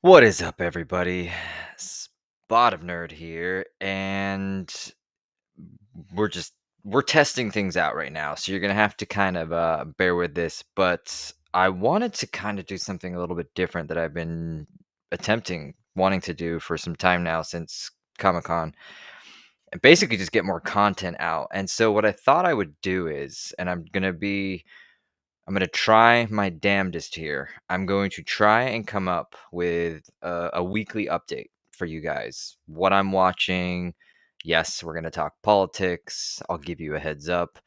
What is up, everybody? Spotofnerd here, and we're just we're testing things out right now, so you're gonna have to kind of bear with this. But I wanted to kind of do something a little bit different that I've been wanting to do for some time now since Comic Con, and basically just get more content out. And so what I thought I would do is, and I'm going to try my damnedest here. I'm going to try and come up with a weekly update for you guys. What I'm watching. Yes, we're going to talk politics. I'll give you a heads up.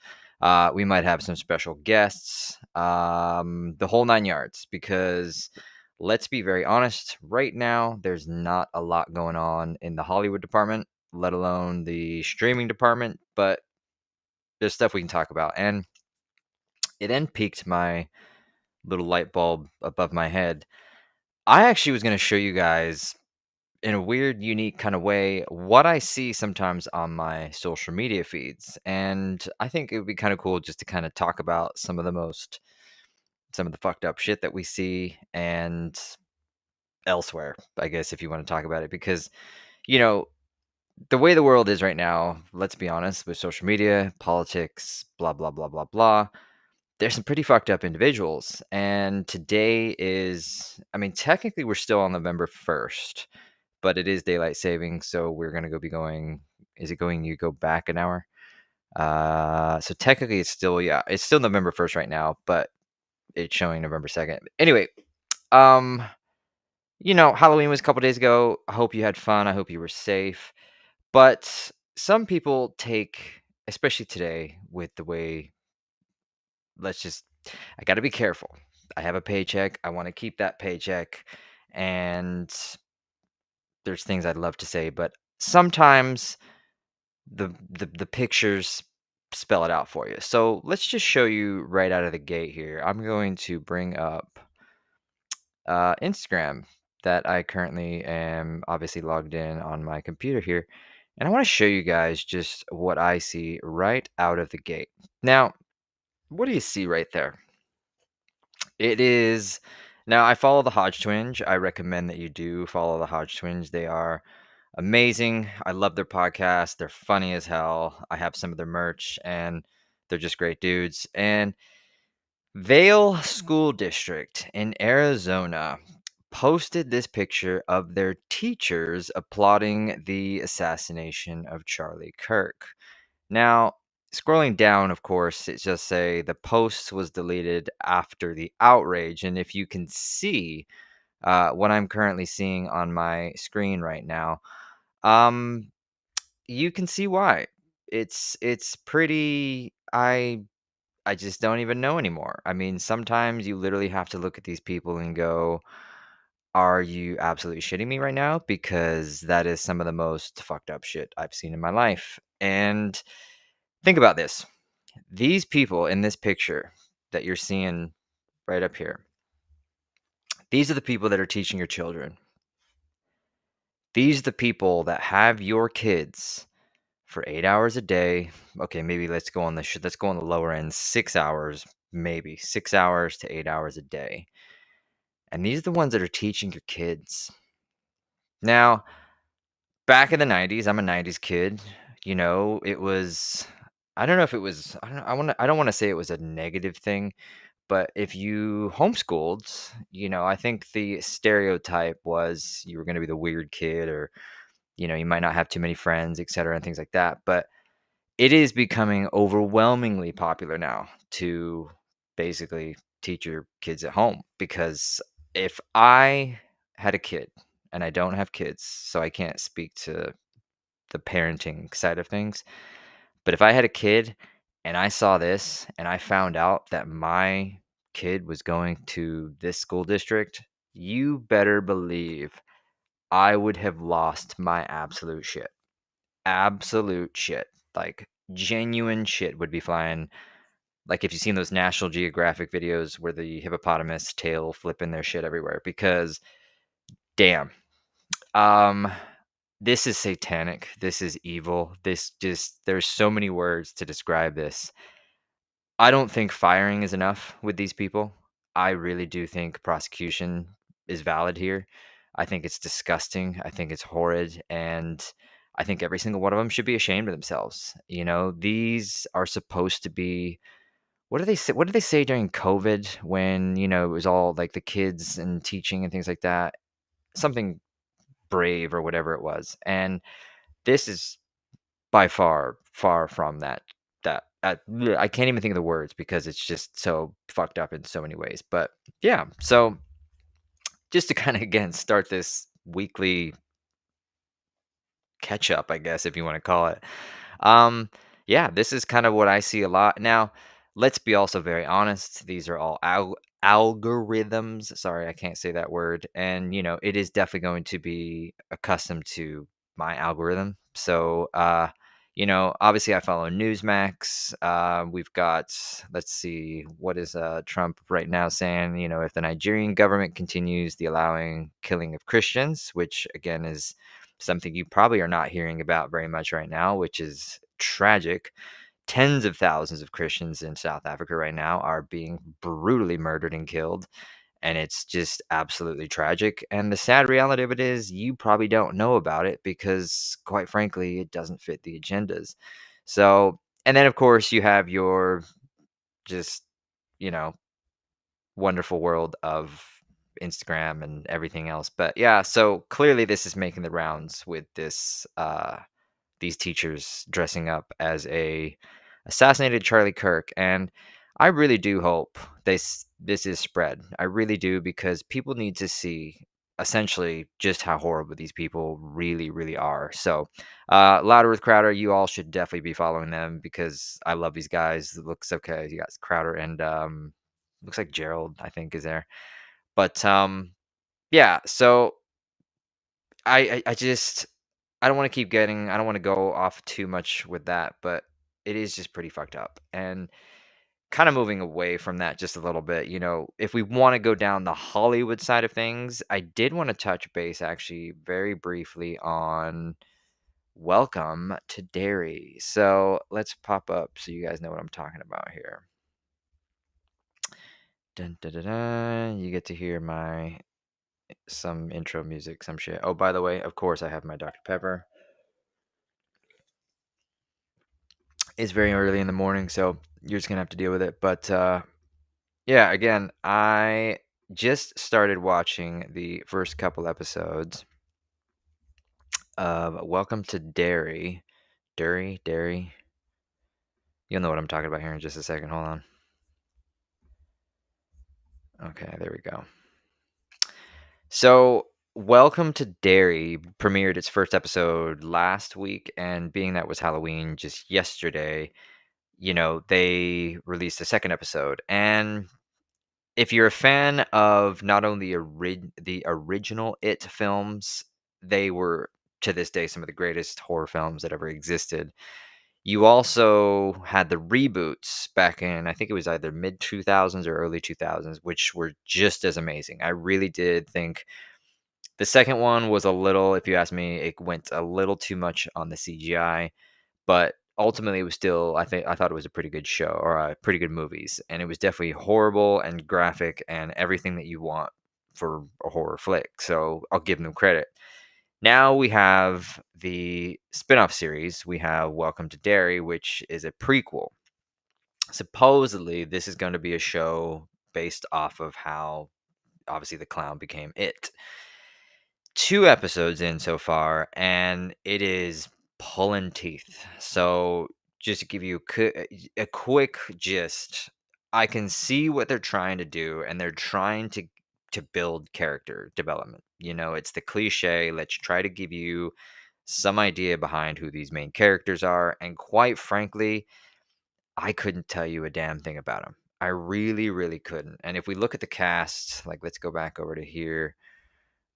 We might have some special guests, the whole nine yards, because let's be very honest, right now, there's not a lot going on in the Hollywood department, let alone the streaming department, but there's stuff we can talk about. And it then piqued my little light bulb above my head. I actually was going to show you guys in a weird, unique kind of way what I see sometimes on my social media feeds. And I think it would be kind of cool just to kind of talk about some of the fucked up shit that we see and elsewhere, I guess, if you want to talk about it. Because, you know, the way the world is right now, let's be honest, with social media, politics, blah, blah, blah, blah, blah. There's some pretty fucked up individuals. And today is, I mean, technically we're still on November 1st, but it is daylight saving. So we're going to be going, is it going, you go back an hour? So technically it's still, yeah, it's still November 1st right now, but it's showing November 2nd. Anyway, um, Halloween was a couple days ago. I hope you had fun. I hope you were safe. But some people take, especially today with the way, let's just I got to be careful. I have a paycheck. I want to keep that paycheck. And there's things I'd love to say, but sometimes the pictures spell it out for you. So let's just show you right out of the gate here. I'm going to bring up Instagram that I currently am obviously logged in on my computer here. And I want to show you guys just what I see right out of the gate. Now, what do you see right there? It is now I follow the Hodge Twins. I recommend that you do follow the Hodge Twins. They are amazing. I love their podcast. They're funny as hell. I have some of their merch and they're just great dudes. And Vale School District in Arizona posted this picture of their teachers applauding the assassination of Charlie Kirk. Now, scrolling down, of course, it just say the post was deleted after the outrage. And if you can see what I'm currently seeing on my screen right now, um, you can see why. It's pretty. I just don't even know anymore. I mean, sometimes you literally have to look at these people and go, "Are you absolutely shitting me right now?" Because that is some of the most fucked up shit I've seen in my life. And think about this. These people in this picture that you're seeing right up here, these are the people that are teaching your children. These are the people that have your kids for 8 hours a day. Okay, maybe let's go on the lower end, 6 hours, maybe 6 hours to 8 hours a day. And these are the ones that are teaching your kids. Now, back in the 90s, I'm a 90s kid. It was I don't know if it was I don't want to say it was a negative thing. But if you homeschooled, I think the stereotype was you were going to be the weird kid or, you might not have too many friends, et cetera, and things like that. But it is becoming overwhelmingly popular now to basically teach your kids at home. Because if I had a kid, and I don't have kids, so I can't speak to the parenting side of things. But if I had a kid and I saw this and I found out that my kid was going to this school district, you better believe I would have lost my absolute shit. Absolute shit. Like genuine shit would be flying. Like if you've seen those National Geographic videos where the hippopotamus tail flipping their shit everywhere because damn. Um this is satanic. This is evil. There's so many words to describe this. I don't think firing is enough with these people. I really do think prosecution is valid here. I think it's disgusting. I think it's horrid. And I think every single one of them should be ashamed of themselves. These are supposed to be, what do they say? What did they say during COVID when, it was all like the kids and teaching and things like that? Something brave or whatever it was. And this is by far, far from bleh, I can't even think of the words because it's just so fucked up in so many ways. But yeah, so just to kind of again start this weekly catch up, I guess, if you want to call it. Um, yeah, this is kind of what I see a lot. Now, let's be also very honest. These are all algorithms. Sorry, I can't say that word. And, it is definitely going to be accustomed to my algorithm. So, obviously I follow Newsmax. We've got, let's see, what is Trump right now saying? If the Nigerian government continues the allowing killing of Christians, which again is something you probably are not hearing about very much right now, which is tragic. Tens of thousands of Christians in South Africa right now are being brutally murdered and killed. And it's just absolutely tragic. And the sad reality of it is, you probably don't know about it because, quite frankly, it doesn't fit the agendas. So, and then of course, you have your just, you know, wonderful world of Instagram and everything else. But yeah, so clearly this is making the rounds with these teachers dressing up as a assassinated Charlie Kirk, and I really do hope this is spread. I really do, because people need to see essentially just how horrible these people really, really are. So, Louder with Crowder, you all should definitely be following them because I love these guys. It looks okay. You got Crowder and looks like Gerald, I think, is there. But yeah, so I just I don't want to keep getting I don't want to go off too much with that, but it is just pretty fucked up. And kind of moving away from that just a little bit, if we want to go down the Hollywood side of things, I did want to touch base actually very briefly on Welcome to Derry. So let's pop up so you guys know what I'm talking about here. Dun, dun, dun, dun. You get to hear some intro music, some shit. Oh, by the way, of course I have my Dr. Pepper. It's very early in the morning, so you're just gonna have to deal with it. But yeah, again, I just started watching the first couple episodes of Welcome to Derry. Derry. You'll know what I'm talking about here in just a second. Hold on. Okay, there we go. So, Welcome to Derry premiered its first episode last week, and being that was Halloween just yesterday, they released a second episode. And if you're a fan of not only the original It films, they were to this day some of the greatest horror films that ever existed. You also had the reboots back in, I think it was either mid 2000s or early 2000s, which were just as amazing. I really did think the second one was a little, if you ask me, it went a little too much on the CGI, but ultimately it was still, I thought it was a pretty good show, or pretty good movies, and it was definitely horrible and graphic and everything that you want for a horror flick. So I'll give them credit. Now we have the spin-off series. We have Welcome to Derry, which is a prequel. Supposedly this is going to be a show based off of how obviously the clown became It. 2 episodes in so far, and it is pulling teeth. So, just to give you a quick gist, I can see what they're trying to do, and they're trying to build character development. It's the cliche, let's try to give you some idea behind who these main characters are, and quite frankly, I couldn't tell you a damn thing about them. I really, really couldn't. And if we look at the cast, like, let's go back over to here.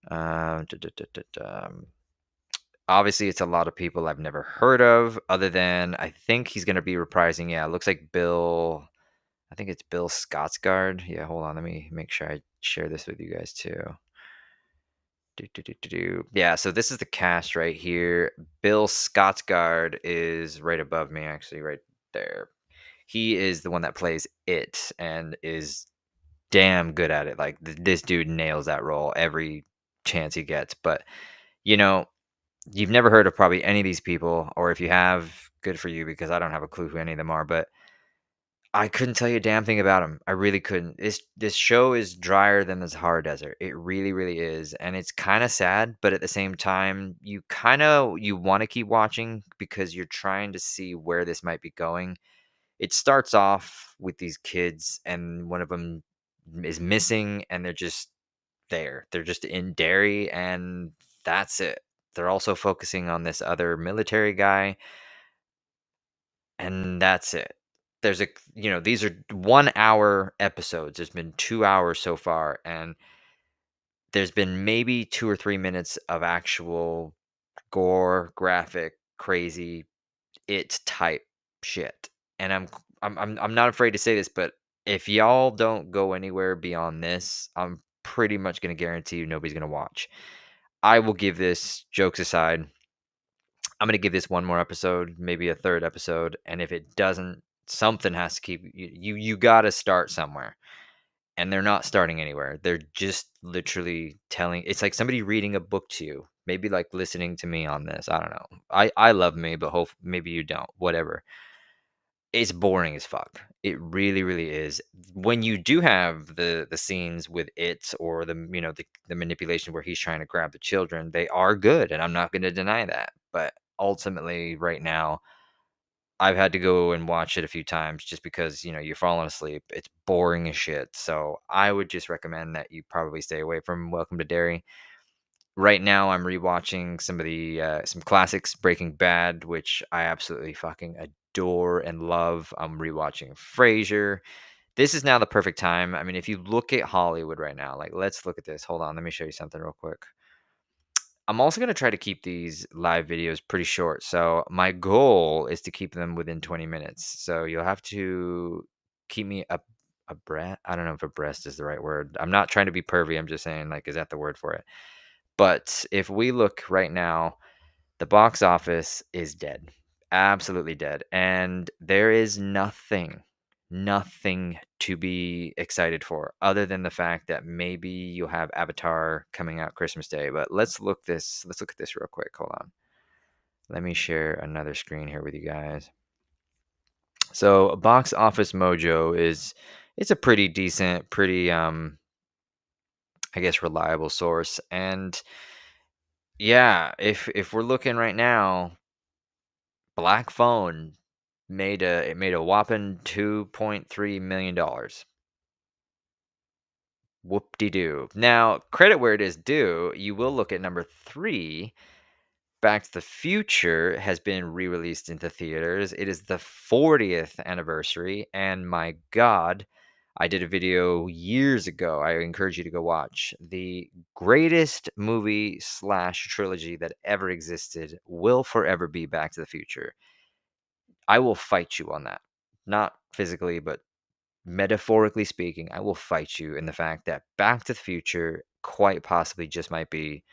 Duh, duh, duh, duh, duh. Obviously, it's a lot of people I've never heard of, other than I think he's going to be reprising. Yeah, it looks like Bill. I think it's Bill Skarsgård. Yeah, hold on. Let me make sure I share this with you guys too. Yeah, so this is the cast right here. Bill Skarsgård is right above me, actually, right there. He is the one that plays It and is damn good at it. Like this dude nails that role chance he gets. But, you know, you've never heard of probably any of these people, or if you have, good for you because I don't have a clue who any of them are, but I couldn't tell you a damn thing about him. I really couldn't. This show is drier than the Sahara Desert. It really, really is, and it's kind of sad, but at the same time, you want to keep watching because you're trying to see where this might be going. It starts off with these kids, and one of them is missing, and they're just there. They're just in Derry, and that's it. They're also focusing on this other military guy, and that's it. There's a these are 1 hour episodes. There's been 2 hours so far, and there's been maybe 2 or 3 minutes of actual gore, graphic, crazy, it type shit. And I'm not afraid to say this, but if y'all don't go anywhere beyond this, I'm pretty much gonna guarantee you nobody's gonna watch. I will give this, jokes aside, I'm gonna give this one more episode, maybe a third episode, and if it doesn't, something has to keep you gotta start somewhere. And they're not starting anywhere. They're just literally telling, it's like somebody reading a book to you. Maybe like listening to me on this. I don't know. I love me, but hope maybe you don't. Whatever. It's boring as fuck. It really, really is. When you do have the scenes with it, or the manipulation where he's trying to grab the children, they are good, and I'm not going to deny that. But ultimately, right now, I've had to go and watch it a few times just because you're falling asleep. It's boring as shit. So I would just recommend that you probably stay away from Welcome to Derry. Right now, I'm rewatching some classics, Breaking Bad, which I absolutely fucking adore and love. I'm rewatching Frasier. This is now the perfect time. I mean, if you look at Hollywood right now, like let's look at this. Hold on, let me show you something real quick. I'm also going to try to keep these live videos pretty short. So my goal is to keep them within 20 minutes. So you'll have to keep me up abreast. I don't know if abreast is the right word. I'm not trying to be pervy. I'm just saying, like, is that the word for it? But if we look right now, the box office is dead. Absolutely dead. And there is nothing to be excited for other than the fact that maybe you'll have Avatar coming out Christmas Day. But let's look at this real quick. Hold on. Let me share another screen here with you guys. So Box Office Mojo it's a pretty decent, pretty I guess reliable source. And yeah, if we're looking right now, Black Phone made a whopping $2.3 million. Whoop-de-doo. Now, credit where it is due, you will look at number 3. Back to the Future has been re-released into theaters. It is the 40th anniversary, and my God, I did a video years ago. I encourage you to go watch. The greatest movie slash trilogy that ever existed will forever be Back to the Future. I will fight you on that. Not physically, but metaphorically speaking, I will fight you in the fact that Back to the Future quite possibly just might be,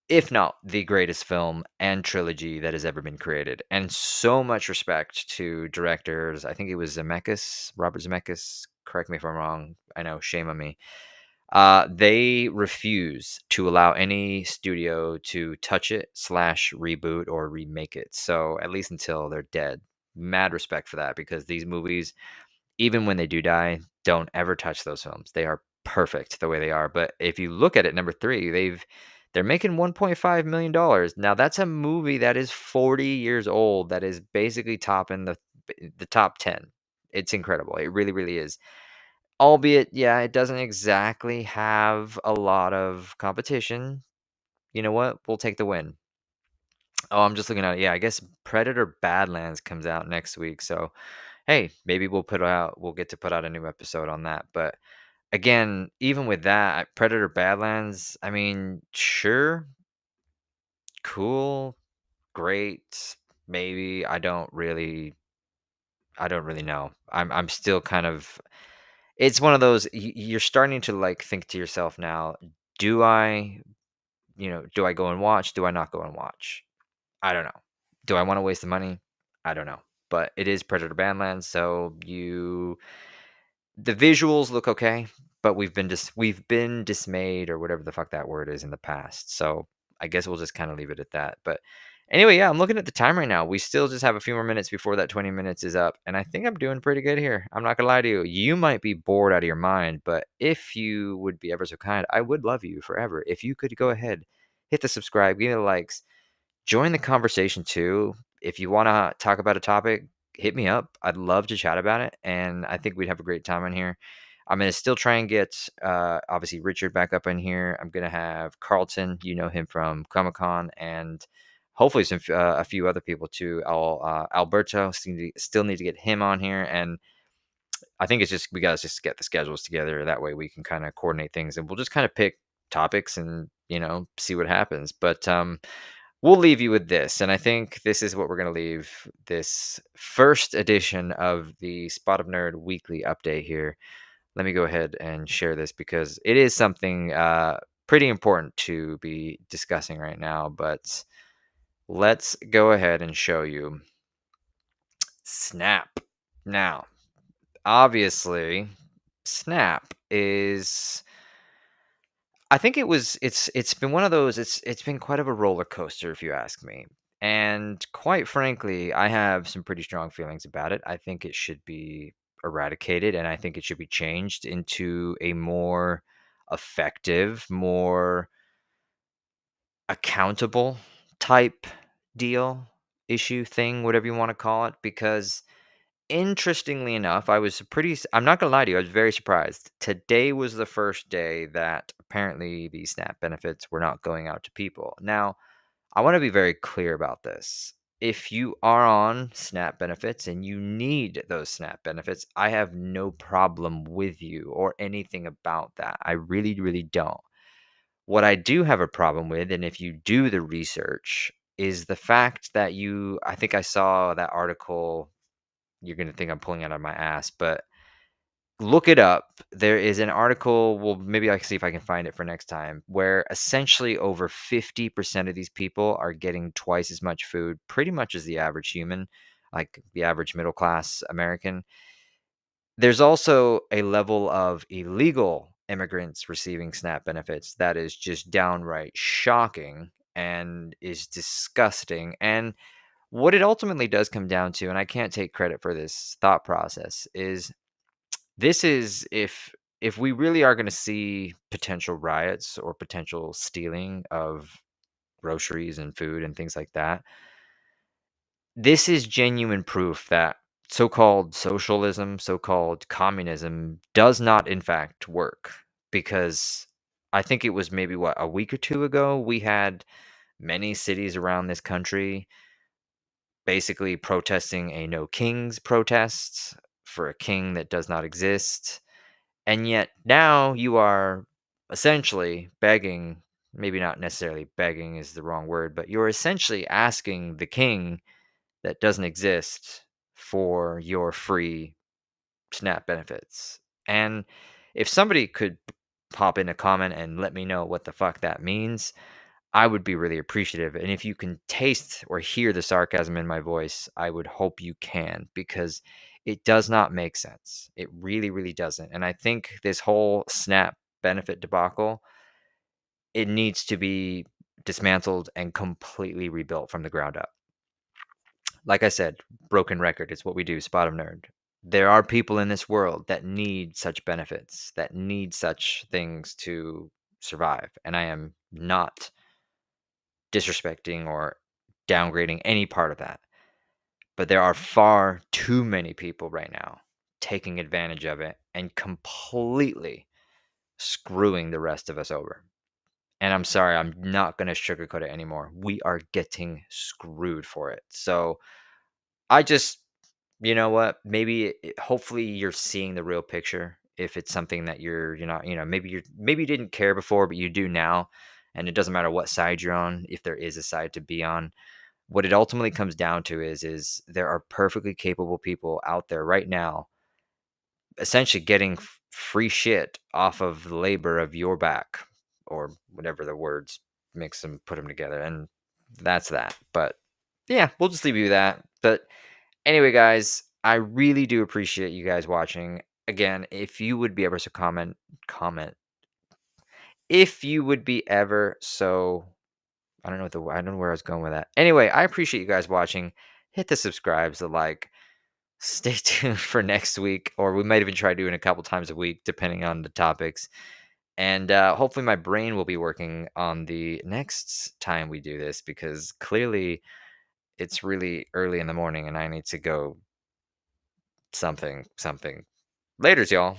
if not the greatest film and trilogy that has ever been created. And so much respect to directors. I think it was Zemeckis, Robert Zemeckis. Correct me if I'm wrong. I know, shame on me. They refuse to allow any studio to touch it slash reboot or remake it. So at least until they're dead. Mad respect for that because these movies, even when they do die, don't ever touch those films. They are perfect the way they are. But if you look at it, number 3, they're making $1.5 million. Now that's a movie that is 40 years old. That is basically topping the top 10. It's incredible. It really, really is. Albeit, yeah, it doesn't exactly have a lot of competition. You know what? We'll take the win. Oh, I'm just looking at it. Yeah, I guess Predator Badlands comes out next week. So, hey, maybe we'll get to put out a new episode on that. But again, even with that, Predator Badlands, I mean, sure, cool, great, maybe. I don't really know. I'm still kind of, it's one of those you're starting to like think to yourself now, do I, do I go and watch? Do I not go and watch? I don't know. Do I want to waste the money? I don't know. But it is Predator Badlands, so the visuals look okay. but we've been dismayed or whatever the fuck that word is in the past. So I guess we'll just kind of leave it at that. But anyway, yeah, I'm looking at the time right now. We still just have a few more minutes before that 20 minutes is up, and I think I'm doing pretty good here. I'm not gonna lie to you. You might be bored out of your mind, but if you would be ever so kind, I would love you forever. If you could go ahead, hit the subscribe, give me the likes, join the conversation too. If you want to talk about a topic, hit me up. I'd love to chat about it, and I think we'd have a great time in here. I'm gonna still try and get obviously Richard back up in here. I'm gonna have Carlton, you know him from Comic Con, and hopefully a few other people too. Alberto still need to get him on here, and I think it's just we gotta just get the schedules together. That way we can kind of coordinate things, and we'll just kind of pick topics and see what happens. But we'll leave you with this, and I think this is what we're going to leave this first edition of the Spot of Nerd weekly update here. Let me go ahead and share this because it is something pretty important to be discussing right now. But let's go ahead and show you Snap. Now, obviously, Snap is I think it's been one of those it's been quite of a roller coaster if you ask me. And quite frankly, I have some pretty strong feelings about it. I think it should be eradicated and I think it should be changed into a more effective, more accountable type deal, issue, thing, whatever you want to call it because interestingly enough, I'm not gonna lie to you, I was very surprised. Today was the first day that apparently the SNAP benefits were not going out to people. Now, I wanna be very clear about this. If you are on SNAP benefits and you need those SNAP benefits, I have no problem with you or anything about that. I really, really don't. What I do have a problem with, and if you do the research, is the fact that I think I saw that article. You're gonna think I'm pulling it out of my ass, but look it up. There is an article, well, maybe I can see if I can find it for next time, where essentially over 50% of these people are getting twice as much food, pretty much as the average human, like the average middle class American. There's also a level of illegal immigrants receiving SNAP benefits that is just downright shocking and is disgusting. And what it ultimately does come down to, and I can't take credit for this thought process, is this is if we really are going to see potential riots or potential stealing of groceries and food and things like that, this is genuine proof that so-called socialism, so-called communism does not in fact work because I think it was maybe a week or two ago we had many cities around this country basically protesting a no kings protest for a king that does not exist. And yet now you are essentially begging, maybe not necessarily begging is the wrong word, but you're essentially asking the king that doesn't exist for your free SNAP benefits. And if somebody could pop in a comment and let me know what the fuck that means, I would be really appreciative. And if you can taste or hear the sarcasm in my voice, I would hope you can because it does not make sense. It really, really doesn't. And I think this whole SNAP benefit debacle, it needs to be dismantled and completely rebuilt from the ground up. Like I said, broken record is what we do, Spot of Nerd. There are people in this world that need such benefits, that need such things to survive. And I am not disrespecting or downgrading any part of that. But there are far too many people right now taking advantage of it and completely screwing the rest of us over. And I'm sorry, I'm not going to sugarcoat it anymore. We are getting screwed for it. So I just, you know what? Hopefully, you're seeing the real picture. If it's something that you're not, maybe you didn't care before, but you do now, and it doesn't matter what side you're on. If there is a side to be on, what it ultimately comes down to is there are perfectly capable people out there right now, essentially getting free shit off of the labor of your back, or whatever the words mix them, put them together, and that's that. But yeah, we'll just leave you with that. But anyway, guys, I really do appreciate you guys watching. again, if you would be ever so comment if you would be ever so I don't know where I was going with that. Anyway, I appreciate you guys watching. Hit the subscribes, the like. Stay tuned for next week, or we might even try doing a couple times a week, depending on the topics. And hopefully, my brain will be working on the next time we do this because clearly it's really early in the morning and I need to go something. Laters, y'all.